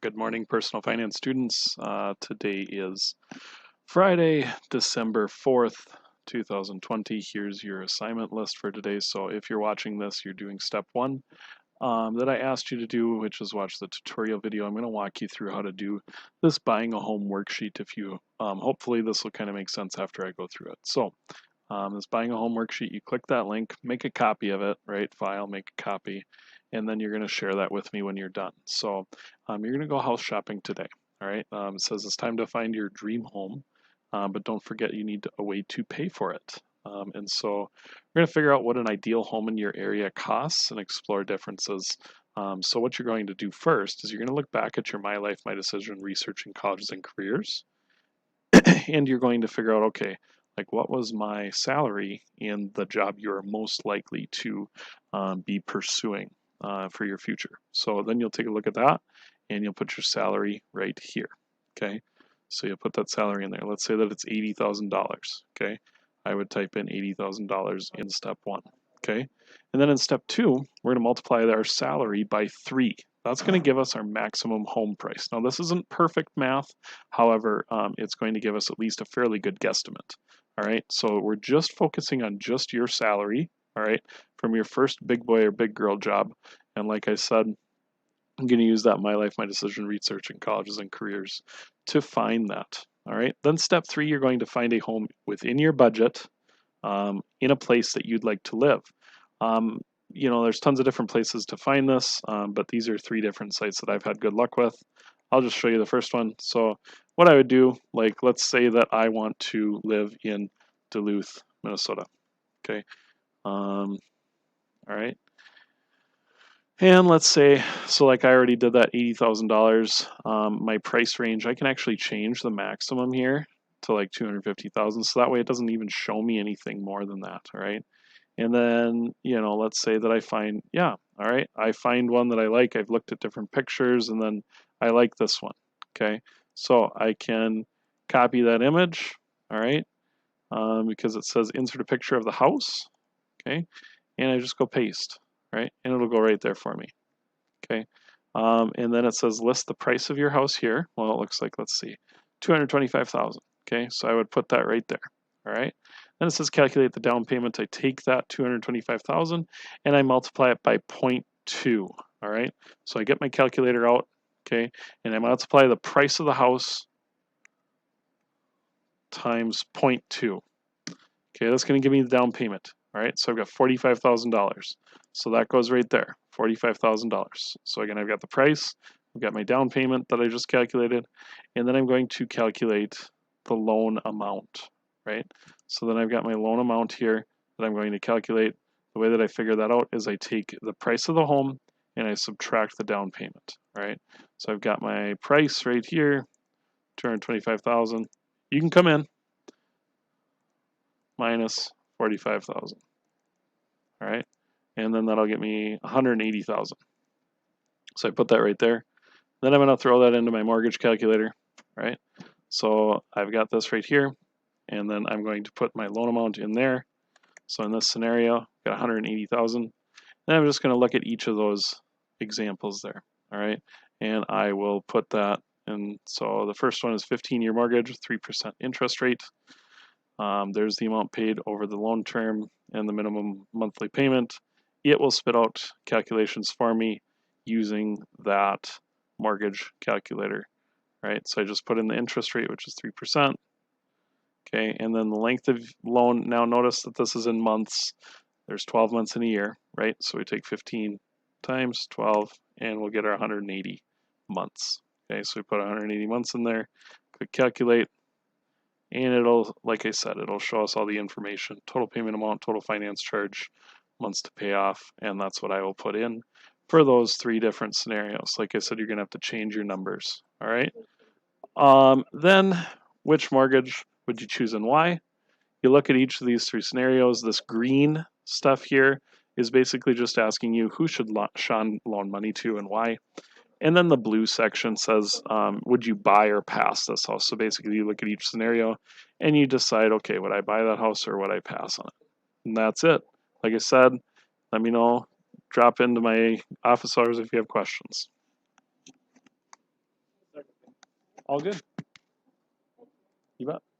Good morning, personal finance students. Today is Friday, December 4th, 2020. Here's your assignment list for today. So if you're watching this, you're doing step one that I asked you to do, which is watch the tutorial video. I'm going to walk you through how to do this buying a home worksheet. If you, hopefully this will kind of make sense after I go through it. So this buying a home worksheet, you click that link, make a copy of it, right? File, make a copy, and then you're going to share that with me when you're done. So you're going to go house shopping today, all right? It says it's time to find your dream home, but don't forget you need a way to pay for it. And so we're going to figure out what an ideal home in your area costs and explore differences. So what you're going to do first is you're going to look back at your My Life, My Decision research in colleges and careers, and you're going to figure out, okay, like what was my salary in the job you're most likely to be pursuing for your future. So then you'll take a look at that and you'll put your salary right here, okay? So you'll put that salary in there. Let's say that it's $80,000, okay? I would type in $80,000 in step one, okay? And then in step two, we're gonna multiply our salary by 3. That's going to give us our maximum home price. Now, this isn't perfect math. However, it's going to give us at least a fairly good guesstimate. All right, so we're just focusing on just your salary, all right, from your first big boy or big girl job. And like I said, I'm going to use that My Life, My Decision research in colleges and careers to find that. All right, then step 3, you're going to find a home within your budget in a place that you'd like to live. You know, there's tons of different places to find this, but these are 3 different sites that I've had good luck with. I'll just show you the first one. So what I would do, like let's say that I want to live in Duluth, Minnesota. Okay. All right. And let's say, so like I already did that $80,000, my price range, I can actually change the maximum here to like 250,000. So that way it doesn't even show me anything more than that. All right. And then, you know, let's say that I find, yeah, all right, I find one that I like. I've looked at different pictures and then I like this one, okay? So I can copy that image, all right, because it says insert a picture of the house, okay? And I just go paste, right? And it'll go right there for me, okay? And then it says list the price of your house here. Well, it looks like, let's see, 225,000, okay? So I would put that right there, all right? Then it says calculate the down payment. I take that 225,000 and I multiply it by 0.2, all right? So I get my calculator out, okay? And I multiply the price of the house times 0.2. Okay, that's going to give me the down payment. All right, so I've got $45,000. So that goes right there, $45,000. So again, I've got the price, I've got my down payment that I just calculated, and then I'm going to calculate the loan amount, right? So then I've got my loan amount here that I'm going to calculate. The way that I figure that out is I take the price of the home and I subtract the down payment, right? So I've got my price right here, 225,000. You can come in minus 45,000. All right, and then that'll get me 180,000. So I put that right there. Then I'm going to throw that into my mortgage calculator, right? So I've got this right here, and then I'm going to put my loan amount in there. So in this scenario, I've got 180,000. Then I'm just going to look at each of those examples there, all right? And I will put that in. So the first one is 15-year mortgage, 3% interest rate. There's the amount paid over the loan term and the minimum monthly payment. It will spit out calculations for me using that mortgage calculator, right? So I just put in the interest rate, which is 3%. Okay, and then the length of loan. Now notice that this is in months. There's 12 months in a year, right? So we take 15 times 12 and we'll get our 180 months. Okay, so we put 180 months in there, click calculate, and it'll, like I said, it'll show us all the information, total payment amount, total finance charge, months to pay off, and that's what I will put in for those 3 different scenarios. Like I said, you're gonna have to change your numbers, all right? Then which mortgage would you choose and why? You look at each of these 3 scenarios. This green stuff here is basically just asking you who should Sean loan money to and why. And then the blue section says, would you buy or pass this house? So basically you look at each scenario and you decide, okay, would I buy that house or would I pass on it? And that's it. Like I said, let me know, drop into my office hours if you have questions. All good. You bet.